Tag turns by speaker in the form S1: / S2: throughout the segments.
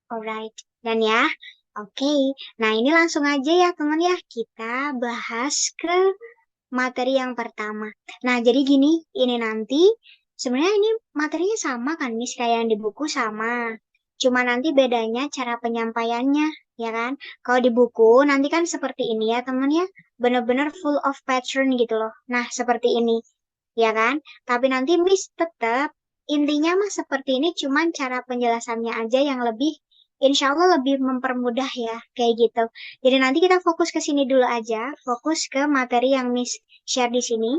S1: Alright. Dan ya, oke. Nah, ini langsung aja ya teman ya. Kita bahas ke materi yang pertama. Nah, jadi gini, ini nanti sebenarnya ini materinya sama kan, Miss, kayak yang di buku sama. Cuma nanti bedanya cara penyampaiannya, ya kan? Kalau di buku nanti kan seperti ini ya, teman ya. Bener-bener full of pattern gitu loh. Nah, seperti ini, ya kan? Tapi nanti Miss tetap intinya mah seperti ini, cuman cara penjelasannya aja yang lebih, insya Allah lebih mempermudah ya, kayak gitu. Jadi nanti kita fokus ke sini dulu aja, fokus ke materi yang Miss share di sini.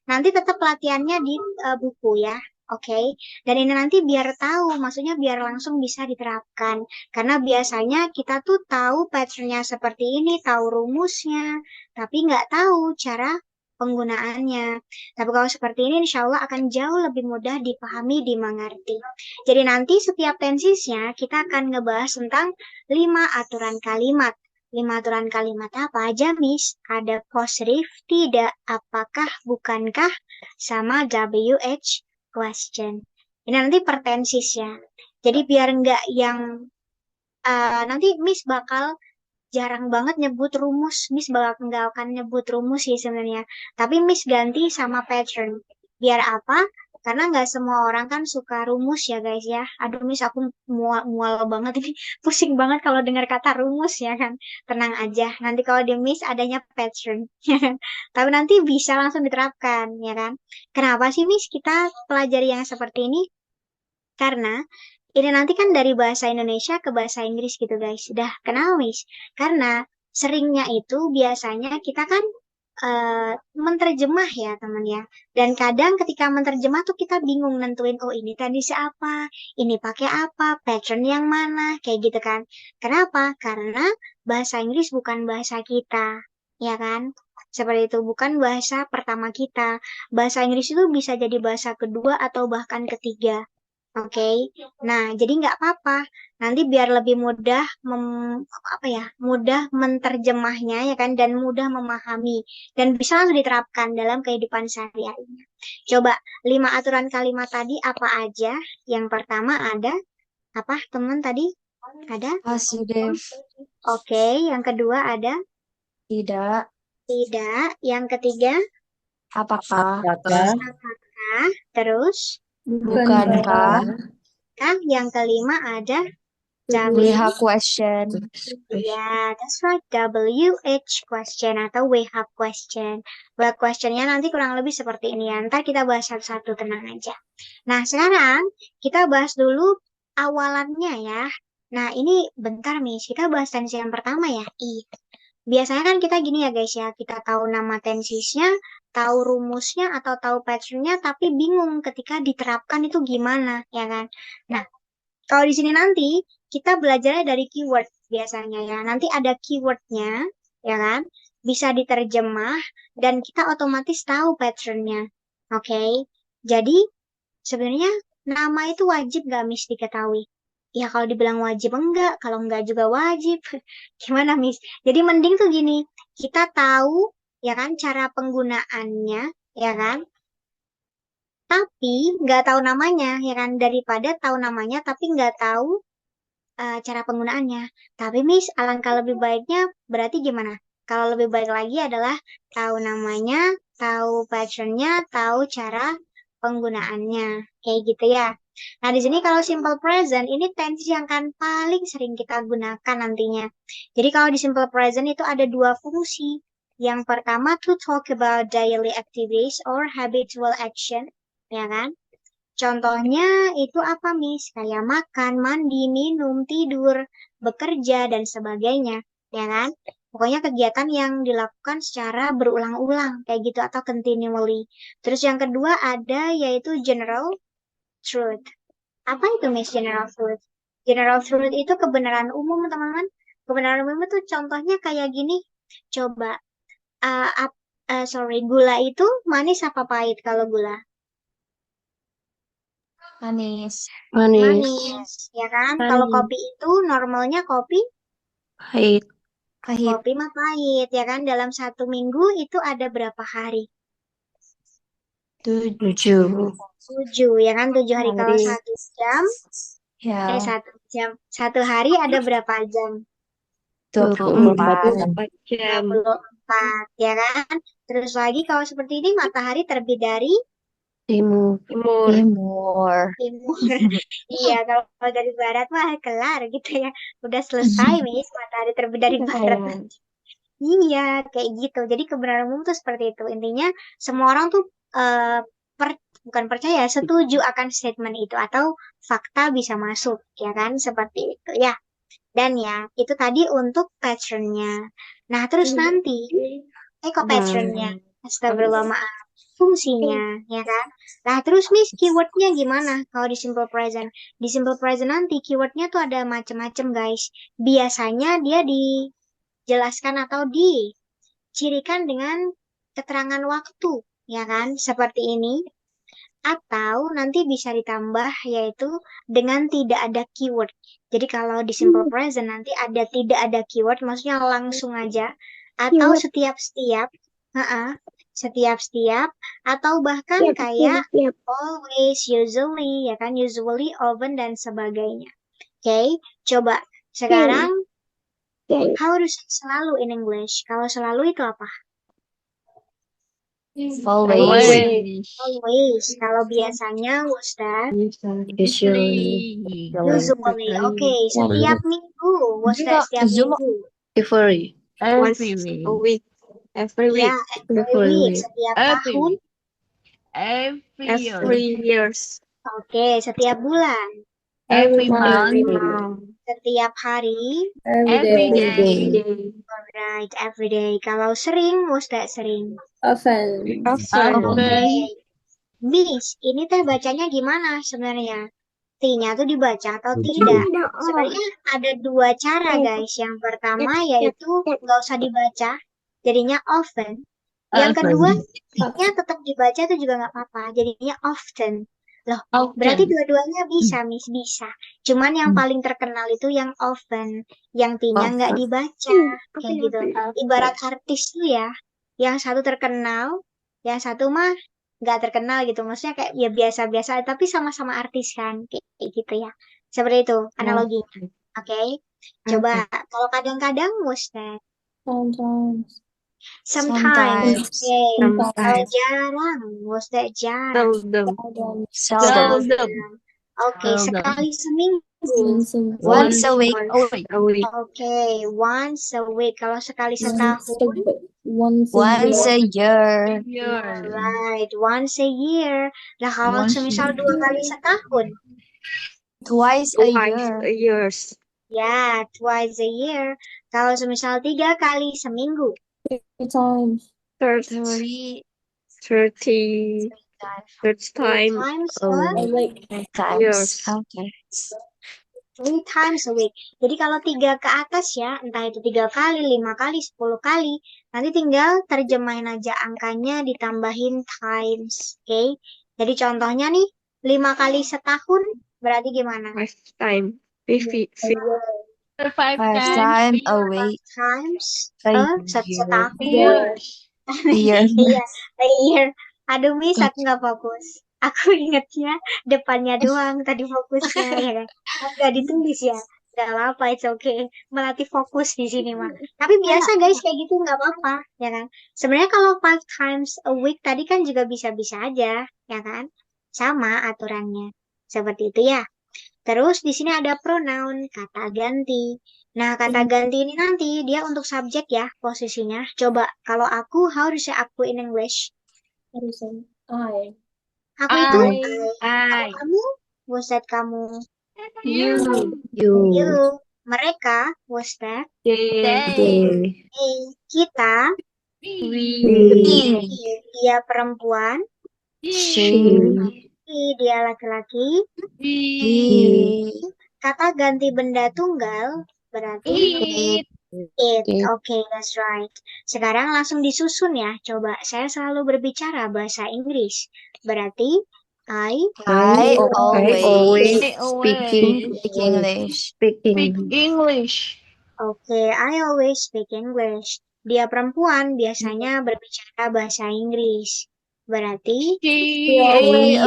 S1: Nanti tetap latihannya di buku ya. Oke, dan ini nanti biar tahu, maksudnya biar langsung bisa diterapkan. Karena biasanya kita tuh tahu patternnya seperti ini, tahu rumusnya, tapi nggak tahu cara penggunaannya. Tapi kalau seperti ini, insya Allah akan jauh lebih mudah dipahami, dimengerti. Jadi nanti setiap tensisnya kita akan ngebahas tentang 5 aturan kalimat. 5 aturan kalimat apa aja, Miss? Ada positive, tidak, apakah, bukankah, sama WH question. Ini nanti pertensis ya. Jadi biar nggak yang nanti Miss bakal jarang banget nyebut rumus. Miss bakal nggak akan nyebut rumus sih sebenarnya. Tapi Miss ganti sama pattern. Biar apa? Karena nggak semua orang kan suka rumus ya guys ya. Aduh Miss aku mual, mual banget ini. Pusing banget kalau dengar kata rumus ya kan. Tenang aja. Nanti kalau di Miss adanya pattern. Tapi nanti bisa langsung diterapkan ya kan. Kenapa sih Miss kita pelajari yang seperti ini? Karena ini nanti kan dari bahasa Indonesia ke bahasa Inggris gitu guys. Dah kenal Miss? Karena seringnya itu biasanya kita kan menterjemah ya teman ya. Dan kadang ketika menterjemah tuh kita bingung nentuin, oh ini tradisi apa, ini pakai apa, pattern yang mana, kayak gitu kan. Kenapa? Karena bahasa Inggris bukan bahasa kita, ya kan? Seperti itu, bukan bahasa pertama kita. Bahasa Inggris itu bisa jadi bahasa kedua atau bahkan ketiga. Oke, nah jadi nggak apa-apa. Nanti biar lebih mudah apa ya, mudah menterjemahnya ya kan dan mudah memahami dan bisa langsung diterapkan dalam kehidupan sehari-hari. Coba 5 aturan kalimat tadi apa aja? Yang pertama ada apa teman tadi? Ada?
S2: Positif,
S1: Oke, yang kedua ada
S2: tidak,
S1: tidak. Yang ketiga
S2: apakah,
S3: Apakah,
S1: apakah? Terus
S2: bukankah,
S3: bukankah,
S1: kan yang kelima ada
S2: we
S1: W.
S2: have question,
S1: Ya, that's right. WH question atau WH question. Well, questionnya nanti kurang lebih seperti ini ya. Ntar kita bahas satu-satu, tenang aja. Nah, sekarang kita bahas dulu awalannya ya. Nah, ini bentar, Miss. Kita bahas tensi yang pertama ya. Biasanya kan kita gini ya, guys ya. Kita tahu nama tensisnya, tahu rumusnya, atau tahu patternnya, tapi bingung ketika diterapkan itu gimana, ya kan? Nah, kalau di sini nanti kita belajarnya dari keyword biasanya ya. Nanti ada keywordnya, ya kan? Bisa diterjemah dan kita otomatis tahu patternnya. Oke. Jadi sebenarnya nama itu wajib gak Miss diketahui? Ya kalau dibilang wajib enggak, kalau enggak juga wajib. Gimana Miss? Jadi mending tuh gini, kita tahu ya kan cara penggunaannya, ya kan? Tapi nggak tahu namanya, ya kan? Daripada tahu namanya tapi nggak tahu cara penggunaannya. Tapi Miss, alangkah lebih baiknya berarti gimana? Kalau lebih baik lagi adalah tahu namanya, tahu patternnya, tahu cara penggunaannya. Kayak gitu ya. Nah, di sini kalau simple present, ini tense yang kan paling sering kita gunakan nantinya. Jadi kalau di simple present itu ada dua fungsi. Yang pertama to talk about daily activities or habitual action, ya kan? Contohnya itu apa, Miss? Kayak makan, mandi, minum, tidur, bekerja, dan sebagainya. Ya kan? Pokoknya kegiatan yang dilakukan secara berulang-ulang, kayak gitu, atau continually. Terus yang kedua ada yaitu general truth. Apa itu, Miss, general truth? General truth itu kebenaran umum, teman-teman. Kebenaran umum itu contohnya kayak gini. Coba, sorry, gula itu manis apa pahit kalau gula?
S2: manis,
S3: manis,
S1: Manis, ya kan? Kalau
S3: manis,
S1: kopi itu normalnya kopi,
S3: pahit,
S2: pahit,
S1: kopi mah pahit, ya kan? Dalam 1 minggu itu ada berapa hari?
S2: tujuh
S3: 7
S1: 7, ya kan? 7 hari kalau
S2: hari,
S1: 1 jam,
S2: Ya,
S1: 1 jam. 1 hari ada berapa jam?
S2: 24.
S3: 24 jam.
S1: 24, ya kan? Terus lagi kalau seperti ini matahari terbit dari
S3: Timur.
S2: Timur.
S1: timur. Iya, kalau dari barat mah kelar gitu ya. Udah selesai, Miss. Matahari terbit dari barat. Iya, kayak gitu. Jadi kebenaran umum tuh seperti itu. Intinya semua orang tuh eh, bukan percaya, setuju akan statement itu atau fakta bisa masuk, ya kan? Seperti itu ya. Dan ya, itu tadi untuk patternnya. Nah, terus nanti, kok patternnya? Astagfirullah, maaf. Fungsinya, ya kan? Nah, terus Miss, keywordnya gimana kalau di simple present? Di simple present nanti keywordnya tuh ada macam-macam, guys. Biasanya dia dijelaskan atau dicirikan dengan keterangan waktu, ya kan? Seperti ini. Atau nanti bisa ditambah yaitu dengan tidak ada keyword. Jadi kalau di simple present nanti ada tidak ada keyword, maksudnya langsung aja. Atau setiap-setiap, setiap-setiap, atau bahkan kayak always, usually, ya kan, usually, often, dan sebagainya. Oke, coba sekarang harus selalu in English. Kalau selalu itu apa?
S2: Always.
S1: Always. Kalau biasanya was that?
S3: Usually.
S1: Usually. Oke, setiap minggu. Was that setiap minggu?
S3: Every.
S4: Once a week. Every
S1: Ya,
S4: week.
S1: every week. Setiap tahun.
S4: Every years.
S1: Oke, setiap bulan.
S4: Every
S3: month.
S4: month.
S1: Setiap hari.
S4: Every
S3: day.
S4: day.
S1: Alright, every day. Kalau sering, was that sering?
S4: Often.
S1: Oke. Miss, ini teh bacanya gimana sebenarnya? T-nya tuh dibaca atau tidak? Sebenarnya ada 2 cara, guys. Yang pertama yaitu nggak usah dibaca, jadinya often. Yang kedua, T-nya tetap dibaca itu juga nggak apa-apa, jadinya often. Loh, berarti dua-duanya bisa, Miss, bisa. Cuman yang paling terkenal itu yang often, yang T-nya nggak dibaca, kayak gitu. Ibarat artis tuh ya, yang satu terkenal, yang satu mah nggak terkenal gitu. Maksudnya kayak ya biasa-biasa, tapi sama-sama artis kan, kayak gitu ya. Seperti itu analoginya. Oke, coba kalau kadang-kadang was that? Sometimes. Oke, kalau jarang was that jarang?
S2: Seldom.
S1: Oke, sekali seminggu.
S2: Once a week.
S1: Oke, once a week. Kalau sekali setahun,
S2: Once a year.
S1: alright, once a year. Lah kalau semisal 2 kali setahun,
S2: Twice a year.
S4: Years.
S1: ya, twice a year. Kalau semisal 3 kali seminggu,
S4: 30.
S2: 30
S4: Third time.
S1: times
S4: Years.
S2: Okay.
S1: 3 times a week. Jadi kalau 3 ke atas ya, entah itu 3 kali, 5 kali, 10 kali, nanti tinggal terjemahin aja angkanya ditambahin times. Oke. Jadi contohnya nih, 5 kali setahun berarti gimana?
S4: 5 time.
S2: Five times a week.
S1: Times
S2: A
S1: setahun.
S2: year.
S1: Iya, a year. Aduh, Miss, aku nggak fokus. Aku ingetnya depannya doang tadi fokusnya, ya kan? Nggak ditulis ya. Nggak apa-apa, it's okay. Melatih fokus di sini mah. Tapi biasa guys, kayak gitu nggak apa-apa, ya kan? Sebenarnya kalau 5 times a week tadi kan juga bisa-bisa aja, ya kan? Sama aturannya. Seperti itu ya. Terus di sini ada pronoun, kata ganti. Nah, kata ganti ini nanti dia untuk subjek ya posisinya. Coba kalau aku, how to say aku in English? Aku itu
S4: I.
S1: kamu, was that kamu?
S4: You.
S1: You, mereka, was that
S4: They.
S1: kita,
S4: We.
S1: dia perempuan,
S2: She.
S1: dia laki-laki.
S2: He.
S1: Kata ganti benda tunggal berarti it. Oke, that's right. Sekarang langsung disusun ya. Coba, saya selalu berbicara bahasa Inggris. Berarti I
S2: always
S3: Speaking
S2: speak English.
S1: Oke, I always speak English. Dia perempuan biasanya berbicara bahasa Inggris. Berarti
S4: She
S3: usually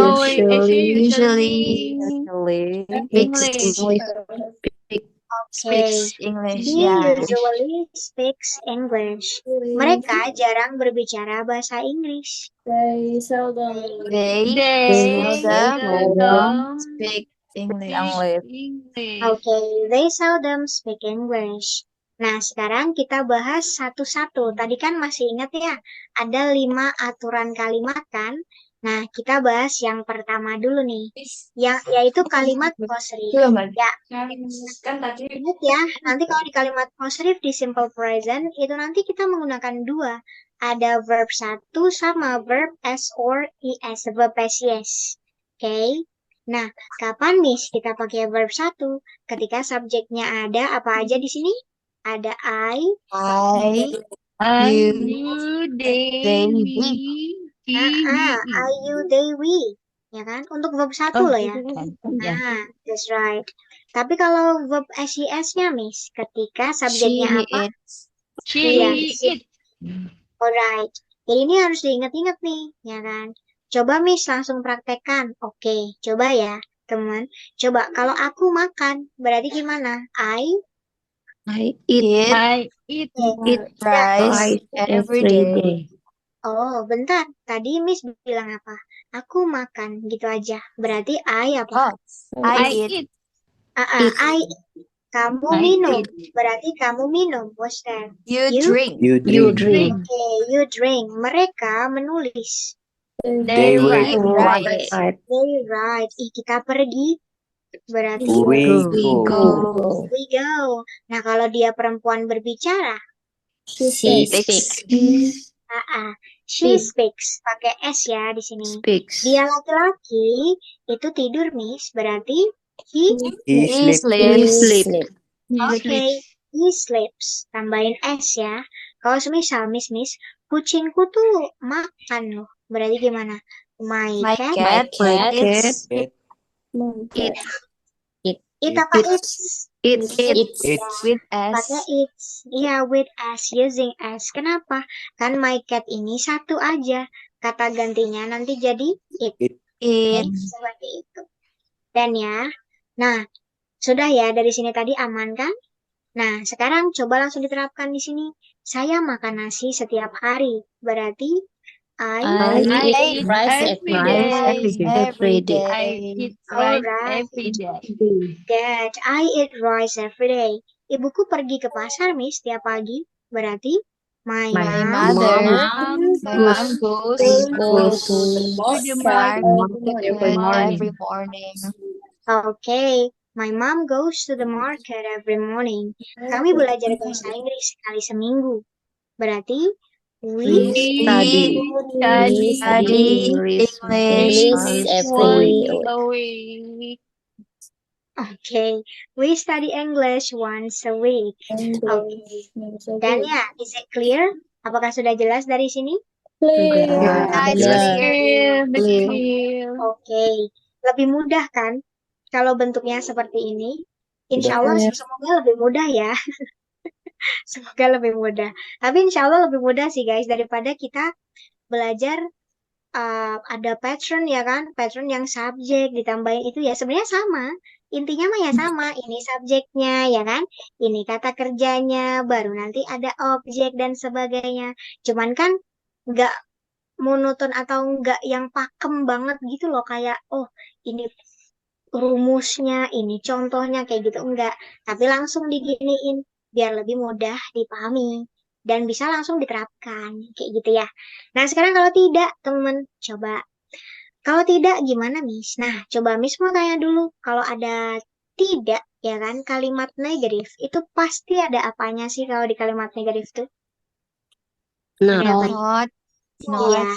S2: Usually
S3: speaks
S4: English.
S3: English.
S1: okay,
S2: English.
S1: he
S2: Yeah.
S1: usually speaks English. Mereka jarang berbicara bahasa Inggris.
S2: They
S4: They
S2: seldom
S4: seldom
S2: speak English.
S4: English.
S1: Okay, they seldom speak English. Nah, sekarang kita bahas satu-satu. Tadi kan masih ingat ya, ada 5 aturan kalimat kan? Nah, kita bahas yang pertama dulu nih, yaitu kalimat possessive. Ya, ingat ya, nanti kalau di kalimat possessive di simple present, itu nanti kita menggunakan dua. Ada verb 1 sama verb S or IS, verb SES. Oke, nah, kapan Miss kita pakai verb 1? Ketika subjeknya ada apa aja di sini? Ada I,
S2: You,
S4: You, they,
S2: they,
S4: we,
S1: I, you, they, we. Ya kan? Untuk verb 1
S2: Oh,
S1: loh ya.
S2: ya.
S1: Nah, that's right. Tapi kalau verb SES-nya, Miss, ketika subjeknya
S2: She,
S1: apa?
S2: it,
S1: Iya,
S4: it.
S1: alright. Jadi ini harus diingat-ingat nih, ya kan? Coba Miss langsung praktekkan. Oke, coba ya, teman. Coba kalau aku makan, berarti gimana?
S3: I eat
S2: it,
S4: I eat
S2: rice every day.
S1: Oh, bentar. Tadi Miss bilang apa? Aku makan, gitu aja. Berarti I apa?
S2: Oh, I eat.
S4: eat.
S1: I. Kamu
S4: I
S1: minum.
S4: eat.
S1: Berarti kamu minum. What's that?
S2: You
S1: You?
S2: drink.
S3: you drink.
S1: Oke, you drink. Mereka menulis.
S4: They write.
S2: Right.
S1: They write. Kita pergi. Berarti
S2: We go.
S1: we go. Nah, kalau dia perempuan berbicara,
S3: She
S2: Speaks.
S1: she speaks. Pakai S ya di sini.
S3: speaks.
S1: Dia laki-laki itu tidur, Miss. Berarti he
S2: He sleeps.
S1: Oke, he sleeps. Tambahin S ya. Kalau semisal Miss, kucingku tuh makan loh. Berarti gimana? My
S2: My
S1: cat
S2: cat
S3: cat
S2: eats
S1: it apa it's?
S2: with
S1: Pakai
S2: S.
S1: it's. Iya, with S, using S. Kenapa? Kan my cat ini satu aja. Kata gantinya nanti jadi it.
S2: It.
S1: Seperti itu. Dan ya, nah, sudah ya dari sini tadi aman kan? Nah, sekarang coba langsung diterapkan di sini. Saya makan nasi setiap hari. Berarti I
S4: eat rice
S2: Every day.
S4: I eat
S1: Alright.
S4: rice every day.
S1: Good. I eat rice every day. Ibuku pergi ke pasar, Miss, setiap pagi. Berarti my
S2: My
S1: mom
S2: mom goes
S4: To the
S2: market
S4: market
S2: every morning.
S1: Okay. My mom goes to the market every morning. Kami belajar bahasa Inggris sekali seminggu. Berarti we
S3: Study
S2: Study English
S4: every week.
S1: Okay, we study English once a week. Okay. Dan ya, is it clear? Apakah sudah jelas dari sini?
S4: Clear.
S1: Okay. Lebih mudah kan? Kalau bentuknya seperti ini. Insya Allah semoga lebih mudah ya. Semoga lebih mudah. Tapi insya Allah lebih mudah sih guys daripada kita belajar ada pattern ya kan, pattern yang subjek ditambahin itu ya sebenarnya sama, intinya mah ya sama, ini subjeknya ya kan, ini kata kerjanya, baru nanti ada objek dan sebagainya, cuman kan nggak monoton atau nggak yang pakem banget gitu loh, kayak oh ini rumusnya, ini contohnya kayak gitu enggak, tapi langsung diginiin biar lebih mudah dipahami dan bisa langsung diterapkan kayak gitu ya. Nah, sekarang kalau tidak, teman, coba. Kalau tidak gimana, Miss? Nah, coba Miss mau tanya dulu. Kalau ada tidak, ya kan, kalimat negatif, itu pasti ada apanya sih kalau di kalimat negatif tuh? Ada apanya? Iya,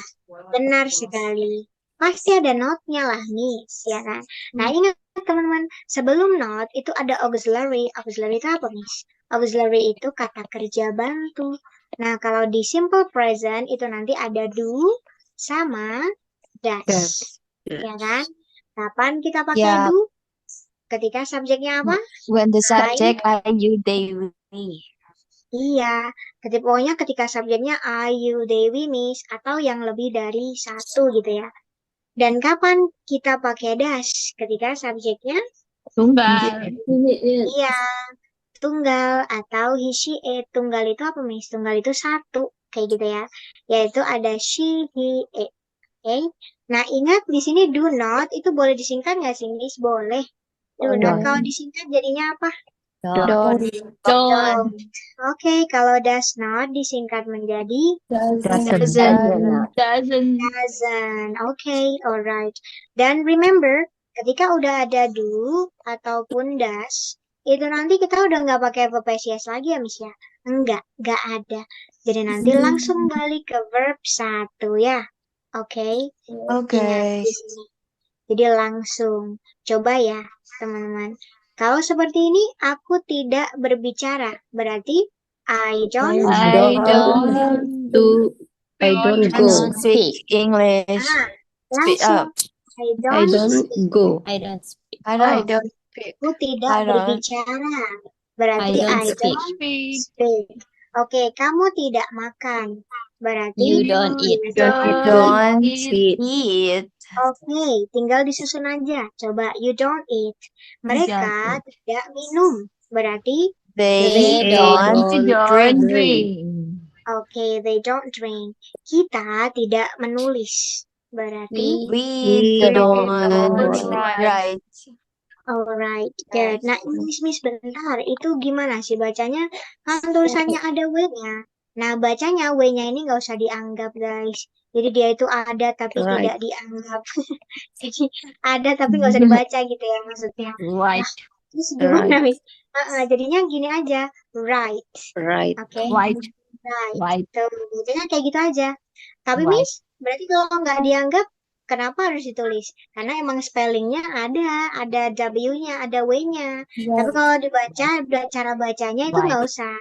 S1: benar sekali. Pasti ada not-nya lah, Miss, ya kan? Nah, ingat teman-teman, sebelum not itu ada auxiliary. Auxiliary itu apa, Miss? Auxiliary itu kata kerja bantu. Nah, kalau di simple present itu nanti ada do sama does. Ya kan? Kapan kita pakai do? Ketika subjeknya apa?
S2: When the subject I, you, they, we.
S1: Iya, pokoknya ketika subjeknya I, you, they, we, miss, atau yang lebih dari satu gitu ya. Dan kapan kita pakai das? Ketika subjeknya
S4: Tunggal.
S1: iya, tunggal atau he, she, it. Tunggal itu apa, Miss? Tunggal itu satu, kayak gitu ya. Yaitu ada she, he, it. Oke. Nah, ingat di sini do not itu boleh disingkat nggak sih, Miss? Boleh. Do not kalau disingkat jadinya apa?
S2: Don't.
S4: Don't.
S1: Oke, kalau does not disingkat menjadi
S3: Doesn't.
S4: Doesn't.
S1: doesn't. Oke, alright. Dan remember, ketika udah ada do ataupun does, itu nanti kita udah nggak pakai verb PCS lagi ya, Miss ya? Nggak ada. Jadi nanti langsung balik ke verb satu ya. Oke, ingat di sini. Jadi langsung. Coba ya, teman-teman. Kalau seperti ini, aku tidak berbicara. Berarti I don't.
S4: I don't
S3: Do. I don't go.
S2: Speak English.
S1: Ah,
S2: Speak
S1: langsung.
S2: up.
S1: I
S3: I
S1: don't.
S3: don't go.
S2: I don't speak.
S1: Oh,
S2: don't speak.
S1: aku tidak
S2: I don't.
S1: berbicara. Berarti
S2: I don't
S1: I
S2: speak.
S1: don't
S4: speak.
S1: speak. Oke, kamu tidak makan. Berarti
S2: You don't eat.
S1: you don't
S2: Don't
S3: eat.
S2: eat.
S1: Oke, tinggal disusun aja. Coba, you don't eat. Mereka tidak minum. Berarti,
S2: They
S1: They
S2: don't.
S3: don't drink.
S4: Drink.
S1: oke, they don't drink. Kita tidak menulis. Berarti,
S2: We
S3: don't
S2: don't
S4: write.
S2: write.
S1: alright, good. Nah, Miss, bentar. Itu gimana sih bacanya? Kan tulisannya ada W-nya. Nah, bacanya W-nya ini nggak usah dianggap, guys. Jadi dia itu ada tapi
S3: Right.
S1: tidak dianggap. Jadi ada tapi nggak usah dibaca gitu ya maksudnya.
S4: Right.
S1: Terus gimana,
S3: Right.
S1: Miss? Jadinya gini aja, right.
S3: Right.
S1: Oke,
S4: Right.
S1: right.
S4: Right.
S1: Tuh, bacanya kayak gitu aja. Tapi
S4: Right.
S1: Miss, berarti kalau nggak dianggap, kenapa harus ditulis? Karena emang spellingnya ada W-nya, ada W-nya. Tapi kalau dibaca, cara bacanya itu
S4: Right.
S1: nggak usah.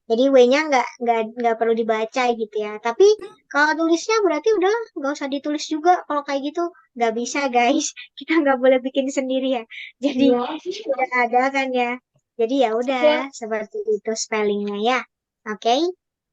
S1: Jadi W-nya nggak perlu dibaca gitu ya. Tapi kalau tulisnya berarti udah nggak usah ditulis juga. Kalau kayak gitu nggak bisa, guys. Kita nggak boleh bikin sendiri ya. Jadi udah ada kan ya. Jadi ya udah seperti itu spellingnya ya. Oke,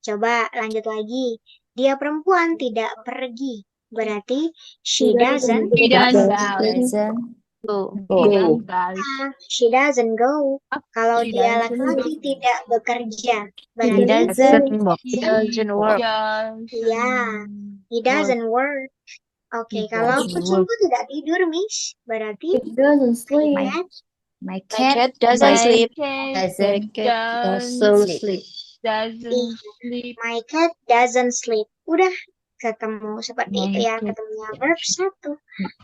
S1: coba lanjut lagi. Dia perempuan tidak pergi. Berarti she doesn't.
S4: He doesn't go.
S2: Doesn't go.
S4: He
S3: Go.
S4: doesn't go.
S1: She doesn't go. Kalau
S4: He
S1: dia
S4: doesn't
S1: laki-laki tidak bekerja.
S2: He
S1: Berarti
S2: doesn't work.
S4: He
S2: Doesn't work.
S1: iya, he doesn't work. Oke,
S2: He
S1: kalau
S2: doesn't
S1: kucingku tidak tidur, Miss. Berarti
S2: My,
S1: cat
S2: my
S3: My cat
S2: cat doesn't
S4: My
S2: sleep.
S4: cat
S2: Doesn't
S3: Doesn't sleep.
S4: doesn't sleep.
S1: my cat doesn't sleep. Udah ketemu seperti
S4: My
S1: itu ya,
S4: cat
S1: ketemunya verb satu.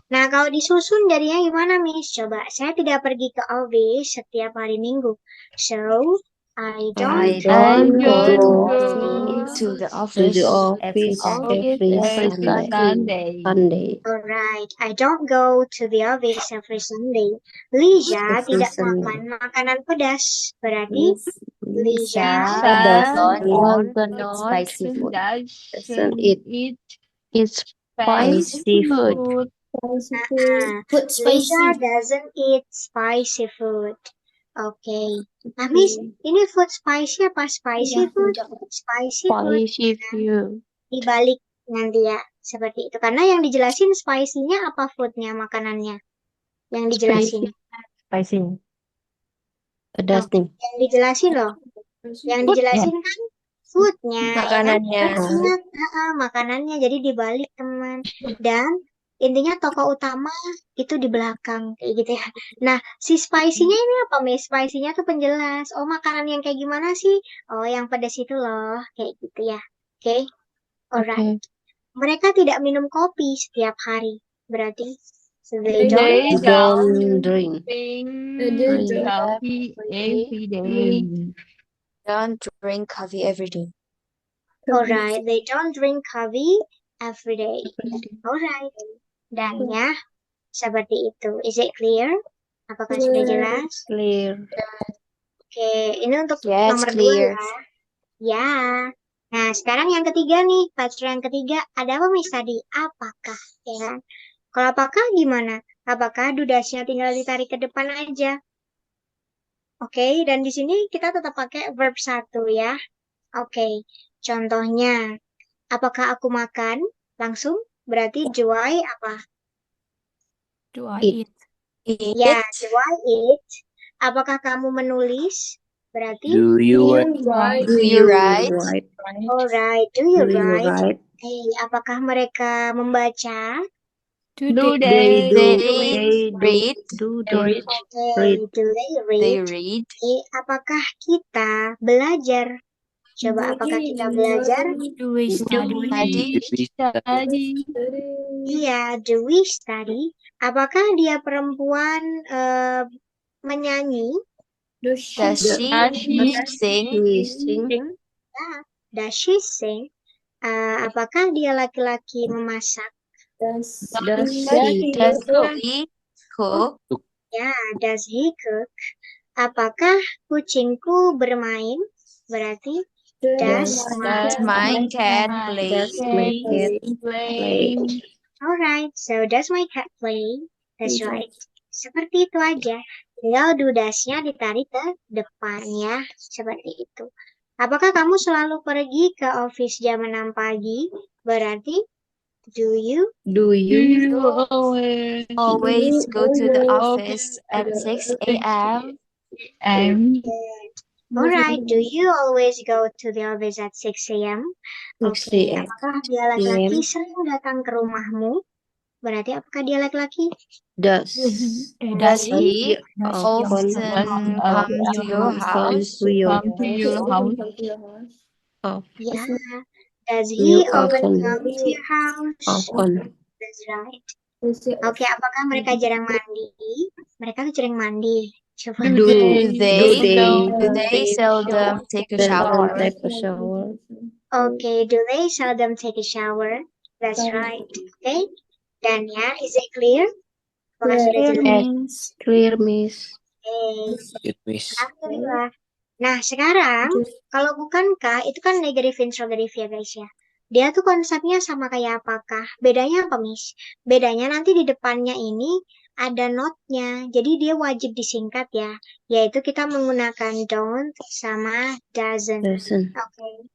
S1: Nah, kalau disusun jadinya gimana, Miss? Coba, saya tidak pergi ke office setiap hari Minggu. So, I don't
S3: I
S4: don't
S3: don't
S4: go
S3: go
S2: to the
S3: to
S2: office
S3: the
S2: every
S3: office
S2: Sunday.
S3: every
S4: every
S3: Sunday.
S4: Sunday.
S1: Alright, I don't go to the office every Sunday. Lisa
S3: Every
S1: tidak
S3: Sunday.
S1: makan makanan pedas. Berarti Lisa
S3: doesn't
S2: Don't
S3: eat spicy food.
S4: Doesn't
S3: eat
S4: eat
S2: It's
S4: spicy food.
S1: Lisa doesn't eat spicy food. Oke. Nah, Miss, ini food spicy apa spicy food? Spicy food.
S2: spicy food.
S1: Dibalik nanti ya, seperti itu. Karena yang dijelasin spicy-nya apa foodnya, makanannya. Yang dijelasin.
S2: Spicy.
S3: Pedas nih.
S1: Yang dijelasin loh. Yang dijelasin kan foodnya.
S2: Makanannya.
S1: Ya kan? Ingat, makanannya. Jadi dibalik, teman. Dan intinya tokoh utama itu di belakang. Kayak gitu ya. Nah, si spicy-nya ini apa, Miss? Spicy-nya tuh penjelas. Oh, makanan yang kayak gimana sih? Oh, yang pedas itu loh. Kayak gitu ya. Oke. Alright. Mereka tidak minum kopi setiap hari. Berarti they don't.
S4: They
S3: Don't drink.
S4: drink coffee every day.
S2: Don't drink coffee every day.
S1: Alright, they don't drink coffee every day. Alright. Dan ya, seperti itu. Is it clear? Apakah sudah jelas?
S3: Clear.
S1: Oke, ini untuk
S2: Yeah, it's
S1: nomor 2
S2: clear.
S1: ya. Ya. Nah, sekarang yang ketiga nih, pacar yang ketiga. Ada apa, Miss, tadi? Apakah? Ya kan? Kalau apakah gimana? Apakah dudasnya tinggal ditarik ke depan aja? Oke, dan di sini kita tetap pakai verb 1 ya. Oke, contohnya, apakah aku makan? Langsung berarti do I apa?
S4: Do I
S3: Eat.
S4: eat?
S1: Ya,
S2: Eat.
S1: do I eat? Apakah kamu menulis? Berarti,
S5: Do you
S4: Right.
S2: Do you write?
S3: write?
S1: alright, do you
S3: Do you
S1: write?
S3: write?
S1: Apakah mereka membaca?
S4: Do
S3: They
S4: they
S3: do.
S2: They
S3: They do.
S2: read?
S3: Do they
S4: read?
S3: read?
S1: Do they
S2: They
S1: read?
S2: read?
S1: Apakah kita belajar? Coba, apakah kita belajar?
S4: Do we study?
S2: Study?
S1: Iya, do we study? Apakah dia perempuan menyanyi?
S2: Does
S3: The-
S2: she sing?
S3: We sing.
S1: Does she sing? Apakah dia laki-laki memasak?
S3: Does
S2: Does
S3: he
S2: he cook?
S1: Ya, does he cook? Apakah kucingku bermain? Berarti does
S2: Does my cat play?
S3: Does my cat play?
S1: Alright, so does my cat play? That's right. Seperti itu aja. Tinggal do does-nya ditarik ke depan ya. Seperti itu. Apakah kamu selalu pergi ke office jam 6 pagi? Berarti do you?
S3: Do
S4: Do
S3: you
S4: you always
S2: Always go to the office at 6 a.m.
S1: Alright, do you always go to the office at 6 a.m.?
S3: 6
S1: Oke,
S3: a.m.
S1: apakah dia laki-laki
S3: PM?
S1: sering datang ke rumahmu? Berarti apakah dia laki-laki?
S3: Does
S2: Does
S3: he
S2: he often come to your
S3: come
S2: house?
S3: to your
S4: come to your house?
S3: house?
S1: Ya. Does
S3: You
S1: he often
S3: often
S1: come to your house?
S3: often
S1: That's right. Oke, apakah mereka jarang mandi? Mereka sering mandi. Coba.
S3: do
S2: Do they seldom take a shower?
S3: take a shower?
S1: Oke, do they seldom take a shower? That's right. Oke. Dan ya, is it clear? Apakah sudah jelas?
S3: Clear, Miss.
S1: Oke.
S5: It miss.
S1: Alhamdulillah. Nah, sekarang kalau bukankah itu kan negative interrogative ya guys ya. Dia tuh konsepnya sama kayak apakah. Bedanya apa, Miss? Bedanya nanti di depannya ini ada not-nya. Jadi dia wajib disingkat ya. Yaitu kita menggunakan don't sama doesn't.
S3: Doesn't.
S1: Oke.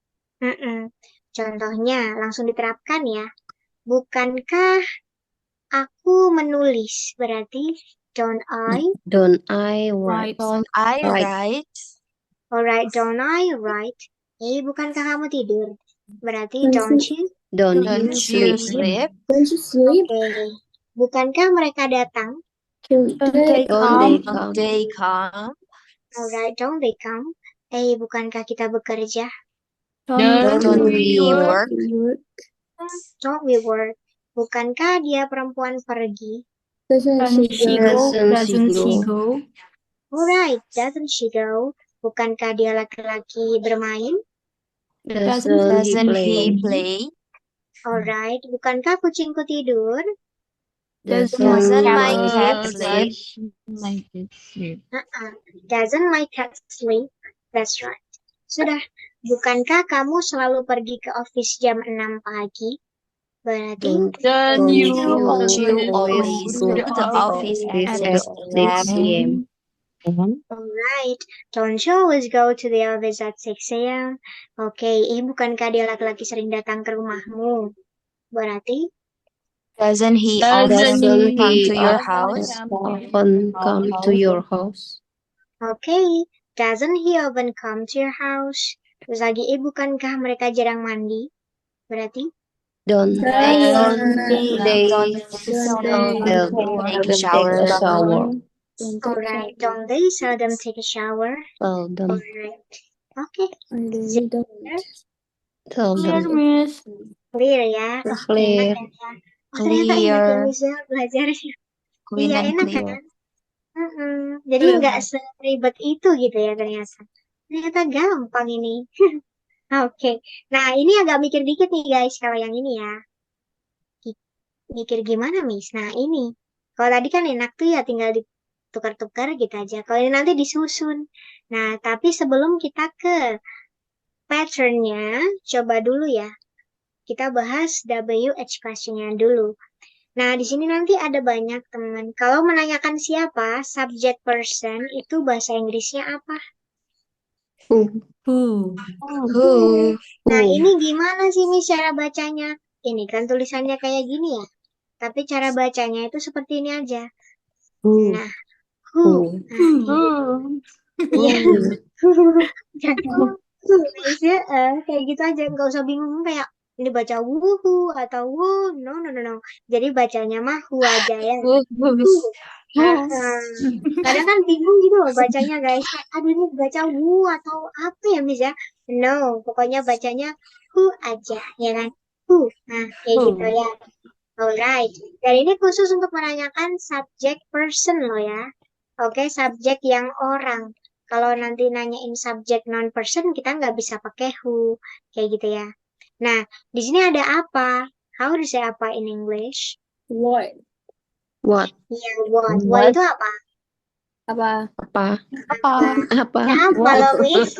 S1: Contohnya langsung diterapkan ya. Bukankah aku menulis? Berarti don't I?
S3: Don't I write?
S2: Don't I write?
S1: Alright, don't I write? Bukankah kamu tidur? Berarti don't you?
S3: Don't
S2: Don't
S3: you
S2: you
S3: sleep?
S2: sleep?
S1: Oke. Bukankah mereka datang?
S3: Don't they
S2: Don't
S3: come?
S2: they come?
S1: Alright, don't they come? Bukankah kita bekerja?
S2: Don't we work?
S1: Don't we work? Bukankah dia perempuan pergi?
S3: Doesn't she go?
S1: Alright, doesn't she go? Bukankah dia laki-laki bermain?
S3: Doesn't
S2: he play?
S1: Alright, bukankah kucingku tidur?
S2: Doesn't my cat sleep?
S1: Doesn't my cat sleep? That's right. Sudah. Bukankah kamu selalu pergi ke office jam 6 pagi? Berarti
S4: Don't you
S2: always go to the office at 6 a.m.?
S1: alright. Don't you always go to the office at 6 a.m.? Oke, bukankah dia laki-laki sering datang ke rumahmu? Berarti
S2: Doesn't he
S4: Doesn't
S2: often come
S3: he
S2: to your house?
S3: often come to your house?
S1: oke. Doesn't he often come to your house? Terus lagi, bukankah mereka jarang mandi? Berarti
S3: Don't
S2: They
S3: they
S2: seldom take a
S3: take
S2: shower.
S3: a shower?
S1: alright. Don't they seldom take a shower?
S3: Seldom.
S1: Alright. Oke.
S3: Seldom.
S1: Clear ya.
S3: Clear.
S1: Enak ya. Oh, ternyata enak ya
S2: Clear.
S1: Miss ya belajarnya.
S2: Clean
S1: Iya,
S2: and
S1: enak
S2: clear.
S1: kan? Jadi nggak seribet itu gitu ya ternyata. Ternyata gampang ini. Oke. Nah, ini agak mikir dikit nih guys kalau yang ini ya. Mikir gimana, Miss? Nah, ini. Kalau tadi kan enak tuh ya tinggal ditukar-tukar gitu aja. Kalau ini nanti disusun. Nah, tapi sebelum kita ke patternnya, coba dulu ya. Kita bahas WH question-nya dulu. Nah, di sini nanti ada banyak teman. Kalau menanyakan siapa, subject person itu bahasa Inggrisnya apa?
S3: Who.
S4: Who?
S2: Who?
S1: Nah,
S3: Who.
S1: ini gimana sih Miss cara bacanya? Ini kan tulisannya kayak gini ya. Tapi cara bacanya itu seperti ini aja.
S3: Who.
S1: Nah, who.
S3: Who.
S1: Nah, ini. Iya. Kayak gitu aja. Nggak usah bingung kayak ini baca wuhu atau wu. No, no, no, no. Jadi bacanya mah hu aja ya.
S2: Who?
S1: Hu. Kadang kan bingung gitu loh bacanya guys. Aduh ini baca wu atau apa ya Miss ya? No, pokoknya bacanya hu aja ya kan. Hu. Nah, kayak gitu ya. Alright. Dan ini khusus untuk menanyakan subjek person loh ya. Oke, subjek yang orang. Kalau nanti nanyain subjek non person kita nggak bisa pakai who kayak gitu ya. Nah, di sini ada apa? How to say apa in English?
S3: What?
S1: Iya, what itu apa?
S3: Apa?
S4: Apa?
S3: Apa?
S1: Ya apa loh, Miss?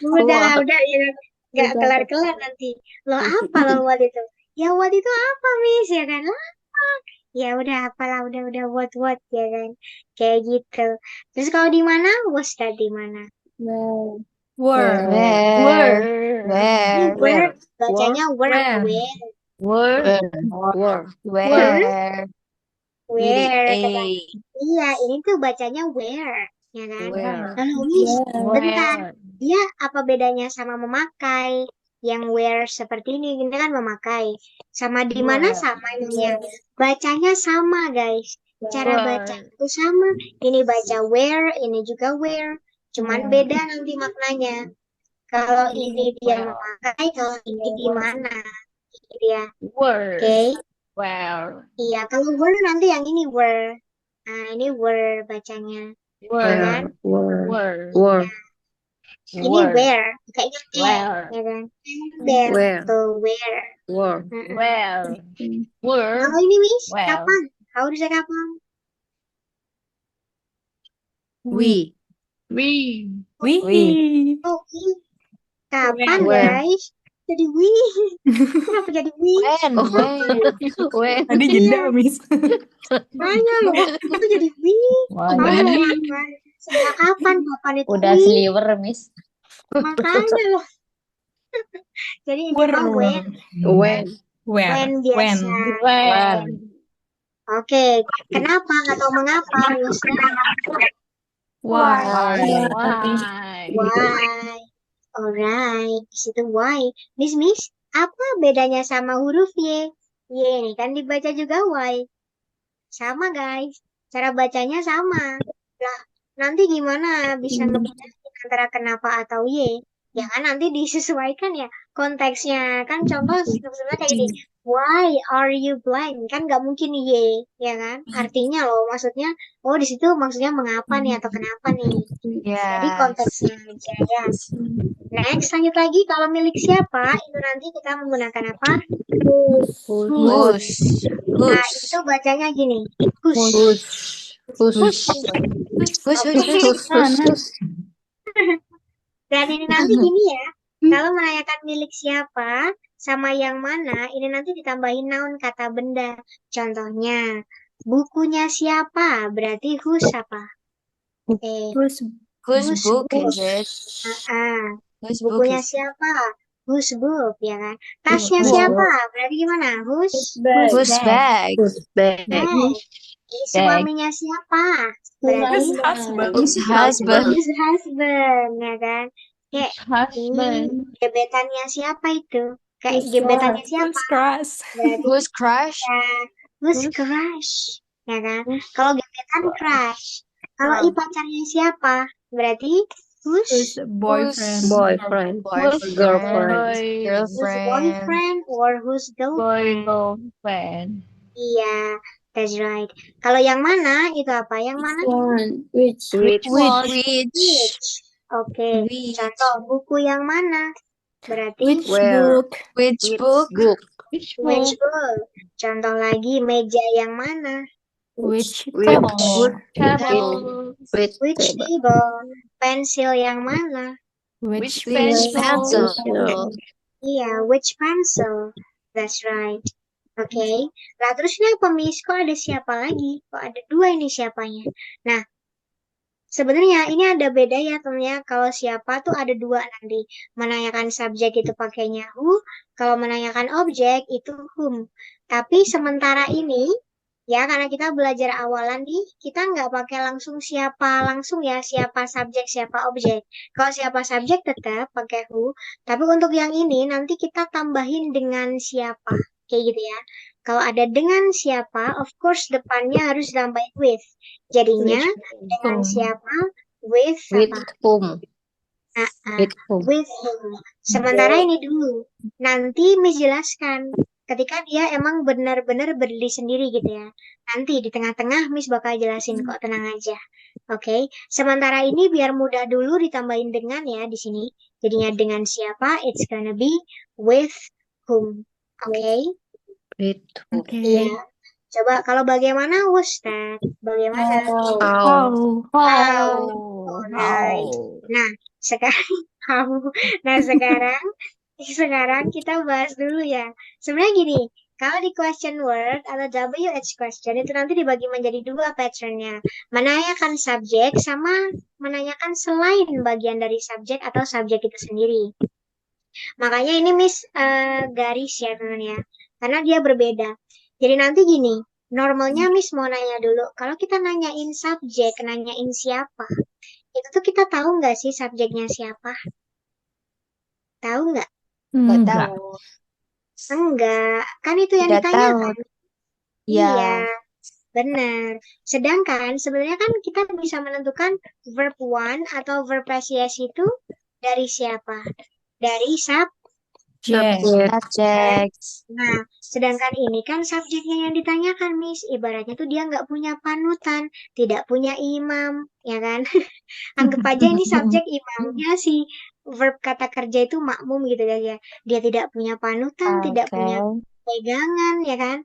S1: Udah ya. Nggak
S3: Udah.
S1: kelar-kelar nanti. Lo apa lo what itu? Ya what itu apa, Miss? Ya kan? Ya udah apalah udah what ya kan. Kayak gitu. Terus kalau di mana? Was that di mana?
S3: Where?
S4: Where?
S2: Where?
S1: Ini
S2: Where?
S1: where bacanya where
S4: Where?
S1: where
S2: Where?
S3: Where?
S2: Where?
S1: where
S2: A.
S1: kata. Iya, ini tuh bacanya where, ya kan?
S2: Where?
S1: Lalu Miss,
S3: Where?
S1: bentar. Dia apa bedanya sama memakai? Yang where seperti ini kan memakai. Sama di mana sama ininya. Bacanya sama, guys. Cara baca itu sama. Ini baca where, ini juga where. Cuman beda nanti maknanya. Kalau ini dia memakai, kalau ini di mana. Gitu ya.
S4: Where?
S1: Oke.
S4: Where?
S1: Iya, kalau were nanti yang ini were. Nah, ini were bacanya.
S4: Where?
S3: Where?
S4: Where?
S3: Where?
S1: Ini where. Kayaknya
S4: Where?
S1: ya kan? There.
S3: Where?
S1: Tuh, where.
S3: Where?
S4: Where? Where?
S1: Kalau ini Miss,
S4: Well.
S1: kapan? How to say kapan?
S3: We.
S4: We.
S1: Oh, kapan
S3: Where?
S1: guys? Jadi we. Kenapa jadi we?
S2: When?
S3: When?
S4: Tadi jeda, Miss.
S1: Nanya loh, itu jadi we. Kapan? Sejak kapan? Kapan itu
S2: Udah
S1: we?
S2: sliver, Miss.
S1: Makanya loh. Jadi ini mah when.
S3: When?
S4: Where?
S1: When biasa.
S4: When?
S1: Oke, kenapa atau mengapa?
S4: Why?
S1: Why? Alright, di situ why. Miss, apa bedanya sama huruf Y? Y ini kan dibaca juga Y. Sama guys, cara bacanya sama. Lah, nanti gimana bisa ngebedain antara kenapa atau Y? Ya kan nanti disesuaikan ya konteksnya. Kan contoh sebenarnya kayak gini. Why are you blind? Kan nggak mungkin Y, ya kan? Artinya loh, maksudnya, oh di situ maksudnya mengapa nih atau kenapa nih? Jadi konteksnya aja ya. Next, lanjut lagi. Kalau milik siapa, itu nanti kita menggunakan apa?
S2: Whose?
S1: Nah, itu bacanya gini. Whose. Dan ini nanti gini ya. Kalau menanyakan milik siapa sama yang mana, ini nanti ditambahin noun kata benda. Contohnya, bukunya siapa? Berarti whose apa?
S2: Whose book is it? Whose book
S1: Bukunya
S2: is
S1: siapa? Whose book, ya kan? Tasnya siapa? Berarti gimana? Whose
S2: Whose bag?
S3: Bag.
S1: bag. Suaminya siapa? Berarti
S2: Whose husband?
S1: whose husband, ya kan? Kayak
S4: Husband.
S1: gebetannya siapa itu? Kayak gebetannya siapa? Berarti
S2: Whose crush?
S1: ya, whose crush, ya kan? Kalau gebetan crush. Kalau pacarnya siapa? Berarti whose
S4: Boyfriend.
S3: Boyfriend.
S2: Boyfriend.
S3: Girlfriend.
S1: whose
S2: Girlfriend.
S1: boyfriend or whose girlfriend.
S4: Girlfriend.
S1: Iya, that's right. Kalau yang mana itu apa? Yang mana?
S3: Which?
S2: Which?
S1: Which. Oke,
S2: Which?
S1: contoh buku yang mana? Berarti
S3: Where?
S2: Which book?
S1: which book? Contoh lagi meja yang mana?
S4: Which
S3: Table.
S4: table?
S3: Which
S1: Which
S3: table?
S1: table? Pensil yang mana?
S4: Which
S2: Pencil.
S3: Pencil.
S1: Iya, which pencil? That's right. Oke. Nah, terus ini apa, Miss? Kok ada siapa lagi? Kok ada dua ini siapanya? Nah, sebenarnya ini ada beda ya temennya. Kalau siapa tuh ada dua nanti. Menanyakan subjek itu pakainya who. Kalau menanyakan objek itu whom. Tapi sementara ini ya karena kita belajar awalan nih, kita nggak pakai langsung siapa langsung ya siapa subjek siapa objek. Kalau siapa subjek tetap pakai who. Tapi untuk yang ini nanti kita tambahin dengan siapa. Kayak gitu ya. Kalau ada dengan siapa, of course depannya harus ditambahin with. Jadinya dengan
S4: Whom.
S1: siapa with
S2: With
S1: apa?
S2: whom?
S1: Ah, ah,
S2: With whom?
S1: with whom. Sementara ini dulu. Nanti Miss jelaskan ketika dia emang benar-benar berdiri sendiri gitu ya. Nanti di tengah-tengah Miss bakal jelasin kok, tenang aja. Oke. Sementara ini biar mudah dulu ditambahin dengan ya di sini. Jadinya dengan siapa? It's gonna be with whom. Oke.
S2: With whom?
S1: Iya.
S4: Okay.
S1: Coba kalau bagaimana Ustaz? Bagaimana?
S2: How?
S4: How?
S1: How?
S4: How?
S1: Alright. Nah, sekarang how? Nah, sekarang kita bahas dulu ya. Sebenarnya gini, kalau di question word atau WH question itu nanti dibagi menjadi dua patternnya. Menanyakan subjek sama menanyakan selain bagian dari subjek atau subjek itu sendiri. Makanya ini Miss garis ya teman ya. Karena dia berbeda. Jadi nanti gini, normalnya Miss mau nanya dulu. Kalau kita nanyain subjek, nanyain siapa, itu tuh kita tahu nggak sih subjeknya siapa? Tahu nggak?
S2: Nggak
S4: Enggak.
S2: tahu.
S1: Enggak. Kan itu yang
S2: Tidak tahu.
S1: ditanyakan.
S2: Ya.
S1: Iya, benar. Sedangkan sebenarnya kan kita bisa menentukan verb one atau verb PCS itu dari siapa? Dari
S4: Jack.
S2: Subject.
S1: Nah, sedangkan ini kan subjeknya yang ditanyakan, Miss. Ibaratnya tuh dia nggak punya panutan, tidak punya imam, ya kan? Anggap aja ini subjek imamnya si verb kata kerja itu makmum gitu ya. Dia tidak punya panutan, tidak punya
S2: Okay.
S1: pegangan, ya kan?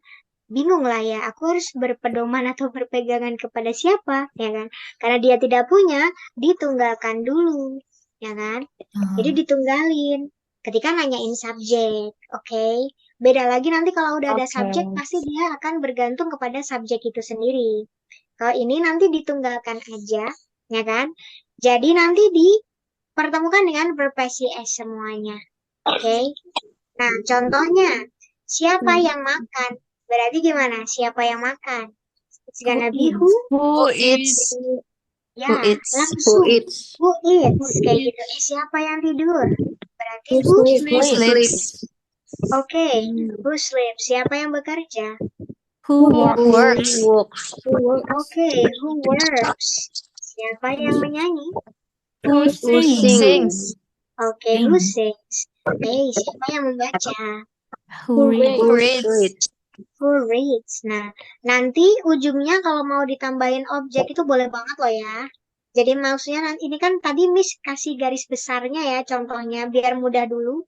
S1: Bingung lah ya, aku harus berpedoman atau berpegangan kepada siapa, ya kan? Karena dia tidak punya, ditunggalkan dulu, ya kan? Jadi ditunggalin ketika nanyain subjek, oke? Beda lagi nanti kalau udah ada subjek,
S2: Okay.
S1: pasti dia akan bergantung kepada subjek itu sendiri. Kalau ini nanti ditunggalkan aja, ya kan? Jadi nanti dipertemukan dengan verb PCS semuanya, oke? Nah, contohnya, siapa yang makan? Berarti gimana? Siapa yang makan? It's gonna be who?
S4: Who
S2: eats?
S4: is?
S1: Ya,
S2: Who eats? Who
S1: langsung.
S2: eats?
S1: Who eats? Kayak gitu. Siapa yang tidur? Berarti who?
S2: Who sleeps?
S1: Oke, who sleeps? Siapa yang bekerja?
S4: Who
S2: Who works?
S4: works?
S1: Oke, who works? Siapa yang menyanyi?
S4: Who
S2: Who
S4: sings?
S2: sings?
S1: Oke, who sings? Oke, siapa yang membaca?
S4: Who
S2: Who
S4: reads?
S2: reads?
S1: Who reads? Nah, nanti ujungnya kalau mau ditambahin objek itu boleh banget loh ya. Jadi maksudnya nanti ini kan tadi Miss kasih garis besarnya ya contohnya biar mudah dulu.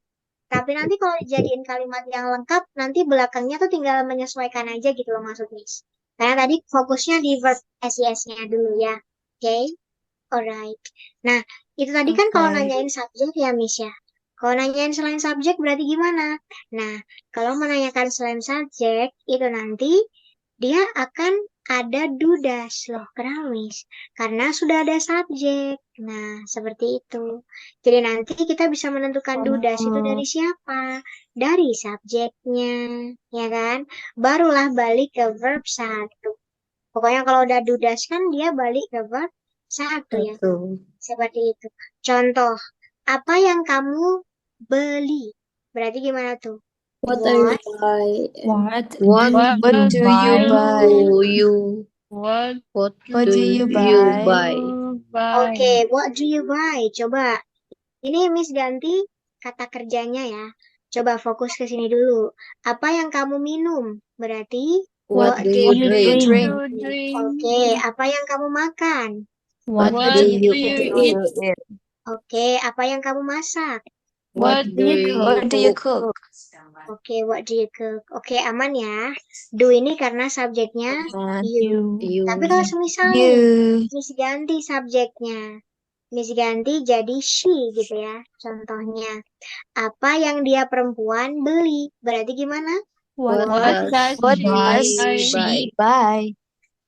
S1: Tapi nanti kalau dijadiin kalimat yang lengkap, nanti belakangnya tuh tinggal menyesuaikan aja gitu loh maksud Miss. Karena tadi fokusnya di verb SES-nya dulu ya. Oke? Alright. Nah, itu tadi kan kalau
S2: Okay.
S1: nanyain subjek ya Miss ya. Kalau nanyain selain subjek berarti gimana? Nah, kalau menanyakan selain subjek, itu nanti dia akan ada do das loh. Kenapa Miss? Karena sudah ada subjek. Nah, seperti itu. Jadi nanti kita bisa menentukan do das itu dari siapa? Dari subjeknya, ya kan? Barulah balik ke verb satu. Pokoknya kalau udah do das kan dia balik ke verb satu ya.
S2: Satu.
S1: Seperti itu. Contoh, apa yang kamu beli? Berarti gimana tuh?
S3: What are you
S1: What?
S3: buy?
S2: What do you buy? Do you?
S4: What
S2: What
S4: do
S2: do
S4: you
S2: you
S4: buy?
S2: buy?
S1: Oke, what do you buy? Coba. Ini Miss ganti kata kerjanya ya. Coba fokus ke sini dulu. Apa yang kamu minum? Berarti
S2: What do
S1: do
S2: you
S1: you
S2: drink?
S1: Oke, apa yang kamu makan?
S4: What
S2: What
S4: do
S2: do
S4: you
S2: you
S4: eat?
S2: eat?
S1: Oke, apa yang kamu masak?
S4: What do you
S2: cook?
S1: Oke, what do you cook? Oke, aman ya. Do ini karena subjeknya you.
S2: You.
S1: Tapi kalau semisal nih, Miss ganti subjeknya. Miss ganti jadi she gitu ya. Contohnya, apa yang dia perempuan beli? Berarti gimana?
S4: What
S3: What
S4: does
S2: What
S4: she
S2: does
S4: buy?
S2: she buy?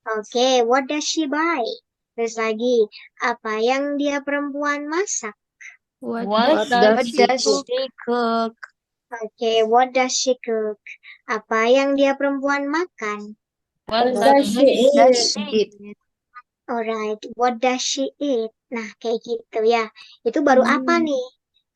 S1: Oke, what does she buy? Terus lagi, apa yang dia perempuan masak?
S4: What
S3: What
S4: does
S2: What
S3: does
S4: she
S2: does
S4: cook?
S2: she cook?
S1: Oke, what does she cook? Apa yang dia perempuan makan?
S4: What
S3: does
S4: does
S3: she
S2: What does
S3: eat?
S2: she eat?
S1: Alright, what does she eat? Nah, kayak gitu ya. Itu baru apa nih?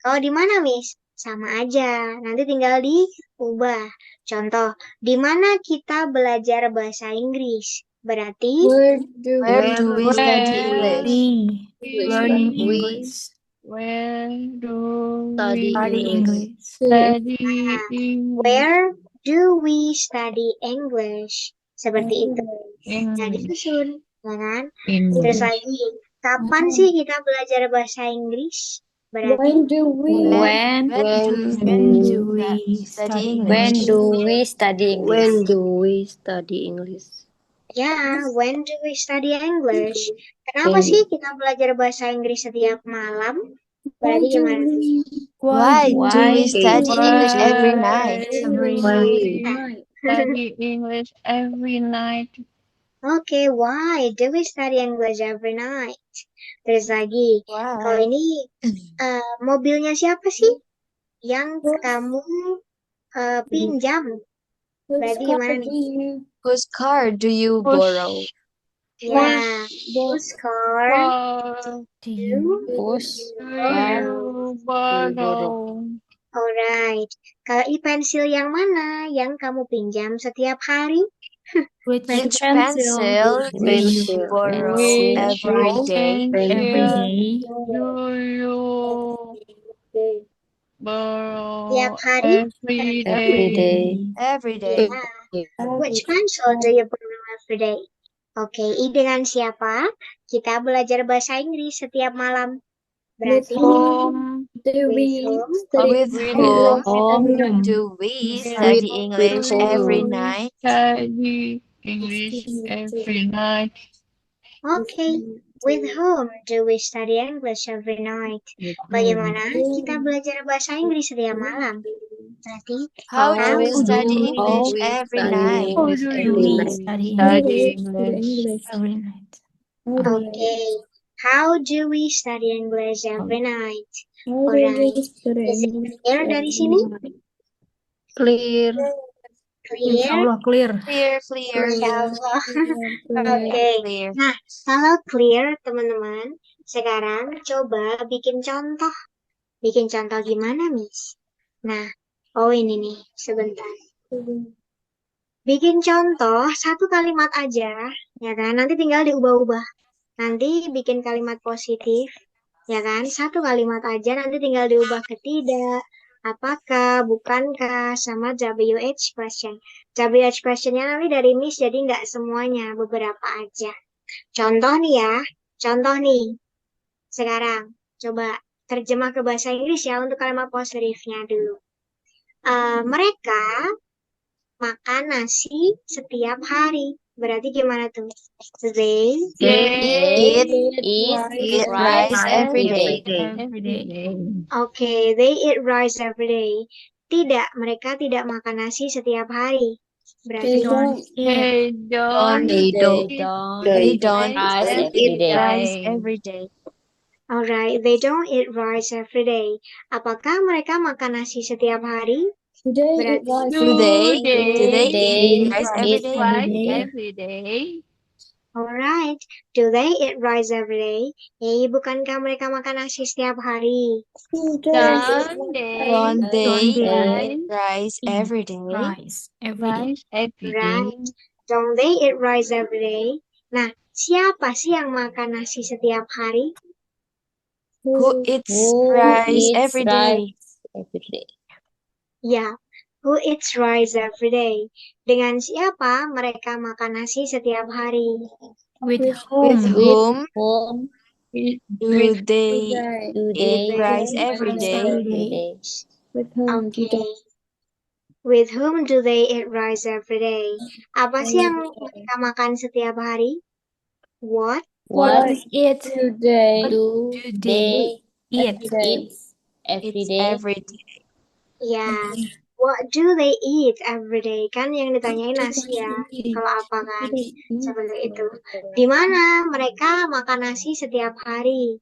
S1: Kalau di mana, Miss? Sama aja. Nanti tinggal diubah. Contoh, di mana kita belajar bahasa Inggris? Berarti
S3: Where do
S2: Where do we study
S4: Where
S2: English?
S4: we
S3: learning
S4: English. Where do
S3: study
S4: we
S3: English?
S4: study
S1: Nah,
S4: English?
S1: where do we study English? Seperti itu. Nah, disusun, ya kan? Terus lagi, kapan sih kita belajar bahasa Inggris? Berarti
S3: When do we
S2: When do we study English?
S3: When do we study English?
S1: ya, when do we study English? Kenapa sih kita belajar bahasa Inggris setiap malam? Berarti gimana?
S2: Why do we study English every night?
S4: Study English every night.
S1: Oke, why do we study English every night? Terus lagi, kalau
S2: Why?
S1: ini mobilnya siapa sih yang kamu pinjam? Berarti gimana nih?
S2: Whose car do you borrow?
S1: Ya, whose car
S4: What
S1: do you
S4: borrow?
S1: Alright. Kalau pensil yang mana yang kamu pinjam setiap hari?
S2: Which pencil do you borrow every day?
S4: Do you borrow
S1: Tiap hari?
S4: every day?
S2: Every day.
S1: Ya. Which pencil do you borrow every day? Oke, dengan siapa kita belajar bahasa Inggris setiap malam? Berarti
S4: Whom
S1: with whom?
S2: With whom do we study English every night?
S4: study English every night?
S1: Oke, with whom do we study English every night? Bagaimana kita belajar bahasa Inggris setiap malam? Berarti
S2: How do we study English every night?
S4: How do you study English every night?
S1: oke, how do we study English every night? Alright, is it clear dari sini?
S3: Clear.
S1: Clear?
S2: Clear.
S1: Insyaallah. Oke.
S2: Clear.
S1: Nah, kalau clear, teman-teman, sekarang coba bikin contoh. Bikin contoh gimana, Miss? Nah, ini nih, sebentar. Bikin contoh satu kalimat aja, ya kan? Nanti tinggal diubah-ubah. Nanti bikin kalimat positif, ya kan? Satu kalimat aja, nanti tinggal diubah ke tidak, apakah, bukankah, sama WH question. WH questionnya nanti dari Miss, jadi nggak semuanya, beberapa aja. Contoh nih ya, contoh nih. Sekarang, coba terjemah ke bahasa Inggris ya untuk kalimat positifnya dulu. Mereka makan nasi setiap hari. Berarti gimana tuh? They
S2: Eat rice every day.
S1: Oke, they eat rice every day. Tidak, mereka tidak makan nasi setiap hari. Berarti
S4: They don't
S2: eat rice every day.
S1: alright, they don't eat rice every day. Apakah mereka makan nasi setiap hari? Berarti
S2: Do they eat rice
S4: every day?
S1: alright, do they eat rice every day? Bukankah mereka makan nasi setiap hari?
S4: Don't they
S2: eat rice every day?
S4: rice every day?
S1: Right. Don't they eat rice every day? Nah, siapa sih yang makan nasi setiap hari?
S2: Who eats rice every day?
S1: Ya, who eats rice every day? Dengan siapa mereka makan nasi setiap hari?
S2: With whom do they eat rice every day?
S1: Okay. With whom do they eat rice every day? Apa sih yang mereka makan setiap hari? What?
S2: Eat every day.
S1: Ya, What do they eat every day? Kan yang ditanyain nasi ya. Kalau apa kan? Seperti itu. Di mana mereka makan nasi setiap hari?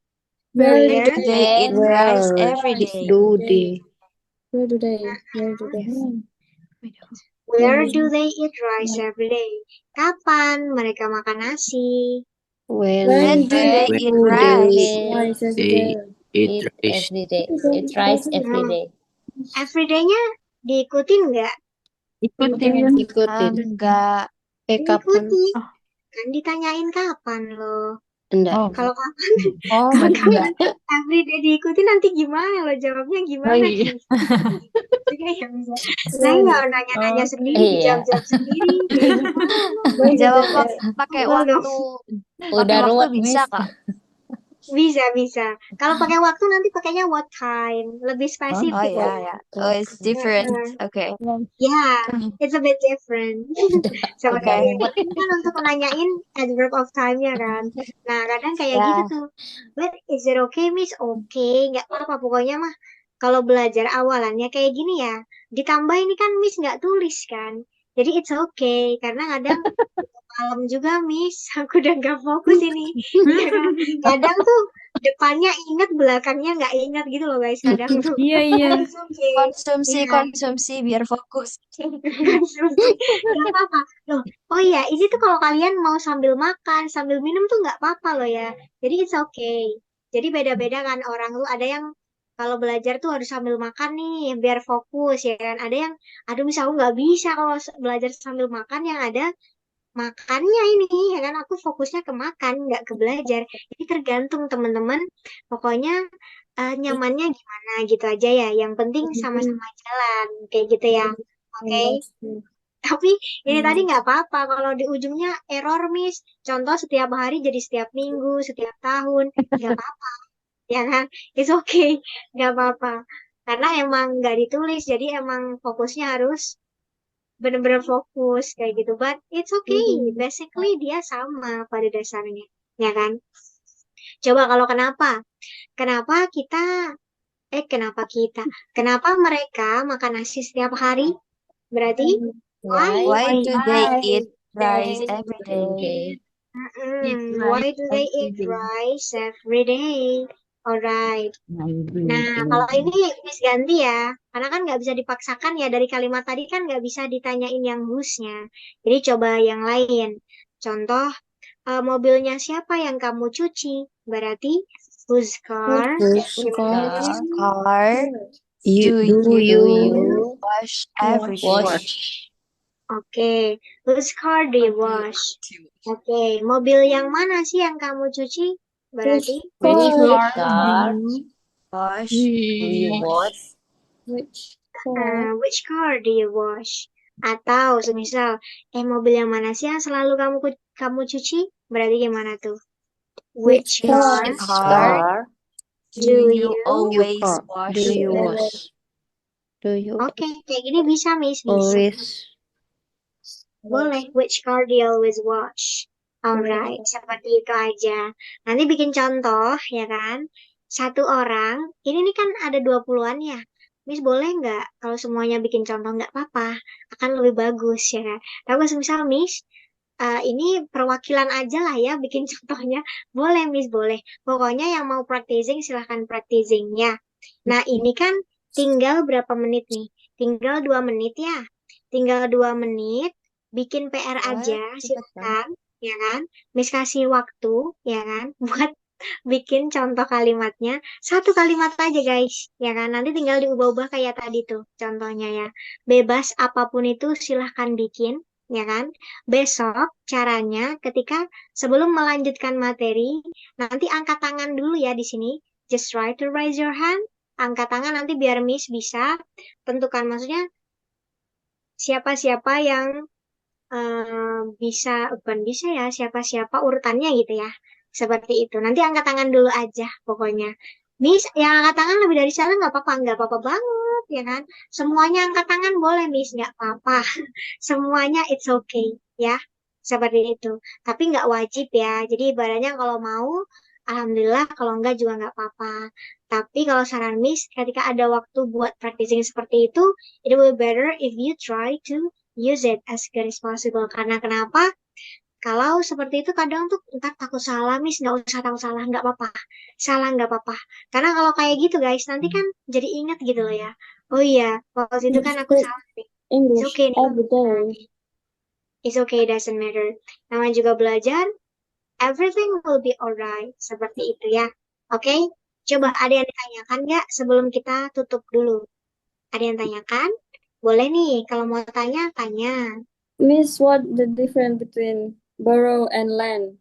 S2: Where
S1: Where
S2: do they eat rice every day?
S3: do they?
S4: Where do they have?
S1: Where do they eat rice every day? Kapan mereka makan nasi?
S3: When
S2: When do they
S3: do
S2: eat
S3: they
S2: rice?
S4: Rice every
S5: They
S4: day.
S5: eat rice.
S3: every day? Eat rice every day.
S1: Everyday-nya diikutin nggak?
S4: Ikutin.
S3: Ikutin.
S2: Enggak.
S3: Kapan?
S1: Diikuti. Kan ditanyain kapan loh.
S3: Enggak.
S1: Kalau kapan,
S2: Oh,
S1: kalau
S2: enggak.
S1: kapan everyday diikuti nanti gimana loh jawabnya gimana?
S4: iya.
S1: Juga ya bisa. Saya nggak nanya-nanya sendiri,
S3: Iya.
S1: dijawab-jawab sendiri. Kayak gimana?
S2: Jawab pakai
S1: Betul dong.
S2: waktu.
S3: Udah
S2: Pakai waktu
S3: ruwet,
S2: bisa,
S3: Miss.
S2: Kak?
S1: Bisa. Kalau pakai waktu nanti pakainya what time, lebih
S2: Oh
S1: spesifik.
S2: ya. Oh, it's different. Okay.
S1: Yeah, it's a bit different. Seperti
S2: Okay.
S1: yang penting kan untuk menanyain adverb of time-nya kan. Nah, kadang kayak gitu
S2: Ya.
S1: tuh. But is it okay, Miss? Oke, nggak apa-apa. Pokoknya mah kalau belajar awalannya kayak gini ya. Ditambah ini kan Miss nggak tulis kan. Jadi it's okay. Karena kadang malam juga Miss, aku udah nggak fokus ini. Ya kan? Kadang tuh depannya ingat, belakangnya nggak ingat gitu loh guys. Kadang tuh.
S4: Iya.
S1: It's okay.
S2: Konsumsi biar fokus.
S1: Konsumsi. Gak apa-apa. Loh, oh iya, ini tuh kalau kalian mau sambil makan, sambil minum tuh nggak apa-apa loh ya. Jadi it's okay. Jadi beda-beda kan orang tuh ada yang kalau belajar tuh harus sambil makan nih biar fokus ya kan. Ada yang, aduh misal aku nggak bisa kalau belajar sambil makan, yang ada makannya ini ya kan, aku fokusnya ke makan nggak ke belajar. Jadi tergantung teman-teman, pokoknya nyamannya gimana gitu aja ya, yang penting sama-sama jalan kayak gitu ya. Oke. Tapi ini tadi nggak apa-apa kalau di ujungnya error Miss, contoh setiap hari jadi setiap minggu, setiap tahun, nggak apa-apa ya kan, it's okay, nggak apa-apa karena emang nggak ditulis, jadi emang fokusnya harus bener-bener fokus kayak gitu. But it's okay, basically dia sama pada dasarnya ya kan. Coba kalau kenapa mereka makan nasi setiap hari, berarti
S2: Why do they eat rice every day?
S1: why do they eat rice every day? Alright. Nah, kalau ini Miss ganti ya, karena kan nggak bisa dipaksakan ya, dari kalimat tadi kan nggak bisa ditanyain yang whose-nya. Jadi coba yang lain. Contoh, mobilnya siapa yang kamu cuci? Berarti whose car?
S2: Car
S3: You,
S2: do you
S3: you
S2: wash every day?
S3: wash?
S1: Oke, whose car do you wash? Oke, mobil yang mana sih yang kamu cuci? Berarti
S3: Which car
S2: Wash.
S3: do you wash?
S1: which car do you wash? Atau semisal, mobil yang mana sih yang selalu kamu cuci? Berarti gimana tuh? Which car
S2: Car
S1: do you
S2: always
S3: car
S2: wash?
S3: do you wash? Do you
S1: Oke, kayak gini bisa, Miss. Bisa.
S3: always?
S1: Boleh. Which car do you always wash? Alright, seperti itu aja. Nanti bikin contoh, ya kan? Satu orang, ini nih kan ada 20-an ya. Miss boleh nggak kalau semuanya bikin contoh? Nggak apa-apa, akan lebih bagus ya kan? Tapi misal Miss, ini perwakilan aja lah ya bikin contohnya. Boleh Miss, boleh. Pokoknya yang mau practicing silahkan practicing ya. Nah ini kan tinggal berapa menit nih? Tinggal 2 menit ya. Tinggal 2 menit, bikin PR aja silahkan. Ya kan? Miss kasih waktu, ya kan? Buat bikin contoh kalimatnya. Satu kalimat aja guys, ya kan? Nanti tinggal diubah-ubah kayak tadi tuh contohnya ya. Bebas apapun itu silahkan bikin, ya kan? Besok caranya ketika sebelum melanjutkan materi, nanti angkat tangan dulu ya di sini. Just try to raise your hand. Angkat tangan nanti biar Miss bisa tentukan, maksudnya siapa-siapa yang bukan bisa ya, siapa-siapa urutannya gitu ya. Seperti itu. Nanti angkat tangan dulu aja pokoknya. Miss, yang angkat tangan lebih dari satu nggak apa-apa banget ya kan. Semuanya angkat tangan boleh Miss, nggak apa-apa. Semuanya it's okay ya. Seperti itu. Tapi nggak wajib ya. Jadi ibaratnya kalau mau alhamdulillah. Kalau enggak juga nggak apa-apa. Tapi kalau saran Miss, ketika ada waktu buat practicing seperti itu, it will be better if you try to use it as good as possible. Karena kenapa? Kalau seperti itu kadang tuh ntar takut salah, Miss. Nggak usah takut salah, nggak apa-apa. Salah nggak apa-apa. Karena kalau kayak gitu guys, nanti kan jadi ingat gitu loh ya. Oh iya, waktu itu kan aku salah. It's
S3: English
S1: okay nih.
S3: every day.
S1: It's okay, doesn't matter. Namanya juga belajar, everything will be alright. Seperti itu ya. Oke? Coba ada yang ditanyakan nggak sebelum kita tutup dulu? Ada yang tanyakan? Boleh nih, kalau mau tanya, tanya.
S3: Miss, what the difference between borrow and lend?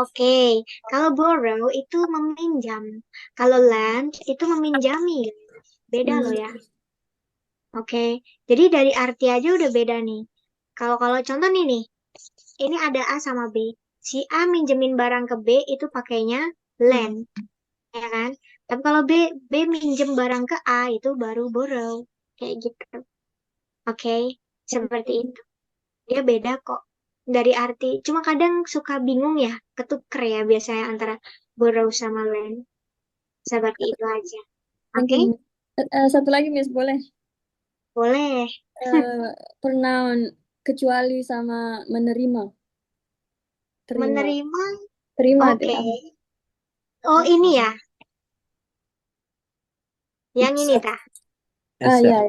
S1: Oke, kalau borrow itu meminjam. Kalau lend itu meminjami. Beda loh ya. Oke, jadi dari arti aja udah beda nih. Kalau contoh nih, ini ada A sama B. Si A minjemin barang ke B itu pakainya lend, ya kan? Tapi kalau B minjem barang ke A itu baru borrow. Kayak gitu. Oke, seperti itu. Dia beda kok dari arti. Cuma kadang suka bingung ya, ketuker ya biasanya antara borrow sama lend. Seperti itu aja.
S3: Thank
S1: Oke,
S3: you, Miss. Satu lagi, Miss, boleh?
S1: boleh.
S3: Pronoun kecuali sama menerima. Terima.
S1: Menerima,
S3: Terima,
S1: oke.
S3: tidak.
S1: Oh, ini ya. Yang ini tah.
S3: Ya.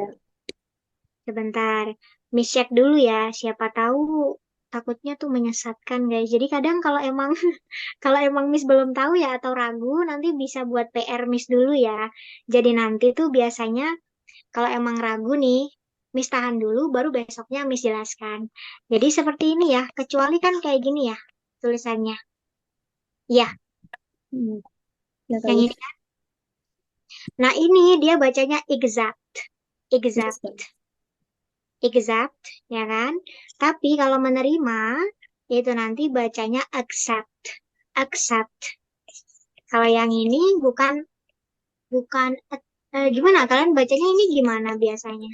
S1: Sebentar, Miss cek dulu ya. Siapa tahu takutnya tuh menyesatkan guys. Jadi kadang kalau emang kalau emang Miss belum tahu ya atau ragu, nanti bisa buat PR Miss dulu ya. Jadi nanti tuh biasanya kalau emang ragu nih, Miss tahan dulu, baru besoknya Miss jelaskan. Jadi seperti ini ya. Kecuali kan kayak gini ya tulisannya. Ya,
S3: Ya,
S1: yang
S3: tahu.
S1: ini. Nah ini dia bacanya exact, exact. Exact, ya kan? Tapi kalau menerima, itu nanti bacanya accept, accept. Kalau yang ini bukan, bukan, gimana? Kalian bacanya ini gimana biasanya?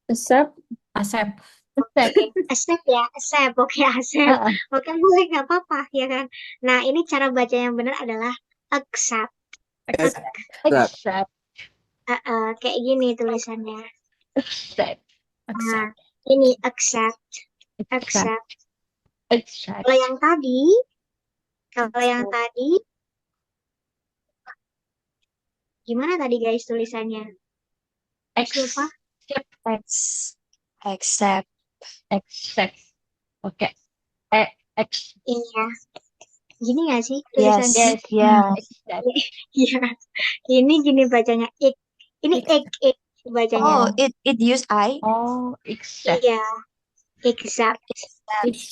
S3: Accept.
S4: Accept.
S1: Oke, accept ya, accept. Oke, accept. Oke, boleh, nggak apa-apa, ya kan? Nah, ini cara baca yang benar adalah accept.
S4: Accept.
S1: Kayak gini tulisannya.
S4: Accept.
S1: Nah,
S4: Accept.
S1: ini accept,
S4: Accept.
S1: accept.
S4: Accept.
S1: Kalau yang tadi, gimana tadi guys tulisannya? Lupa.
S4: Accept.
S2: Accept.
S4: Accept. Oke. X.
S1: Ini ya. Gini nggak sih
S2: Yes.
S1: tulisannya?
S2: Yes. Yeah.
S4: Accept.
S1: Iya. Ini gini bacanya ik. Ini ik bacanya.
S2: Oh, it use I.
S4: Oh, accept.
S1: Iya. Exact.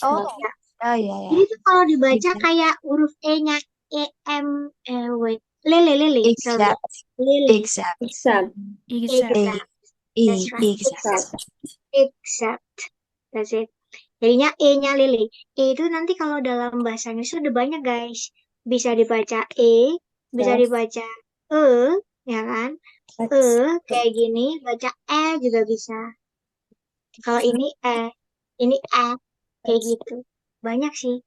S2: Oh.
S1: Ya.
S2: Oh ya ya.
S1: Ini tuh kalau dibaca
S2: Exact.
S1: kayak huruf E-nya wait. Lele. Sorry.
S2: Exact.
S1: Lele.
S2: Exact.
S3: Exact.
S1: Exact. That's right.
S2: Exact.
S1: Exact. That's it. Jadinya E-nya Lele. E itu nanti kalau dalam bahasa Inggris udah banyak guys. Bisa dibaca E, bisa dibaca E, ya kan? E kayak gini, baca E juga bisa. Kalau ini ini kayak gitu. Banyak sih.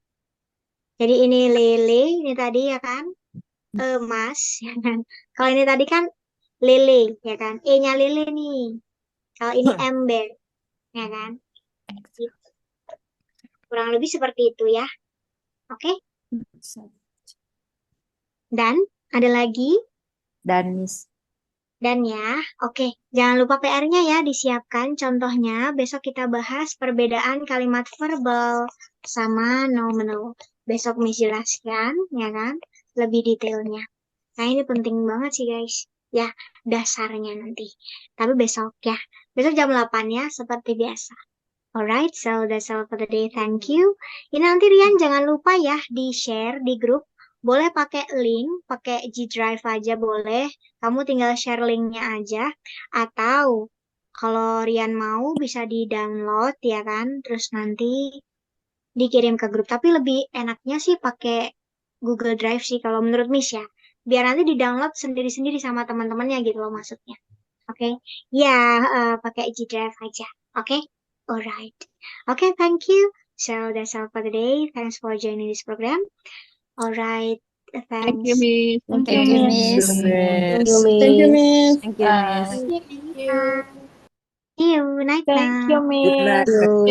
S1: Jadi ini lele, ini tadi ya kan? Emas, ya kan? Kalau ini tadi kan lele, ya kan? E-nya lele nih. Kalau ini ember, ya kan? Gitu. Kurang lebih seperti itu ya. Oke? Dan ada lagi?
S2: Dan Miss.
S1: Dan ya, oke, jangan lupa PR-nya ya disiapkan. Contohnya, besok kita bahas perbedaan kalimat verbal sama nominal. Besok Miss jelaskan, ya kan, lebih detailnya. Nah, ini penting banget sih, guys. Ya, dasarnya nanti. Tapi besok ya. Besok jam 8 ya, seperti biasa. Alright, so that's all for the day. Thank you. Ini nanti Rian jangan lupa ya di-share di grup. Boleh pakai link, pakai G Drive aja boleh. Kamu tinggal share linknya aja. Atau kalau Rian mau bisa di-download ya kan. Terus nanti dikirim ke grup. Tapi lebih enaknya sih pakai Google Drive sih kalau menurut Miss ya. Biar nanti di-download sendiri-sendiri sama teman-temannya gitu loh maksudnya. Oke. Ya, pakai G Drive aja. Oke. Alright. Okay, thank you. So that's all for today. Thanks for joining this program. Alright. Thanks.
S5: Miss.
S2: Thank you, Miss.
S3: Thank you,
S5: Thank you,
S3: Miss.
S5: Miss.
S4: Thank you, Miss.
S1: See you. Night
S5: Thank you,
S1: now.
S5: Miss.
S3: You.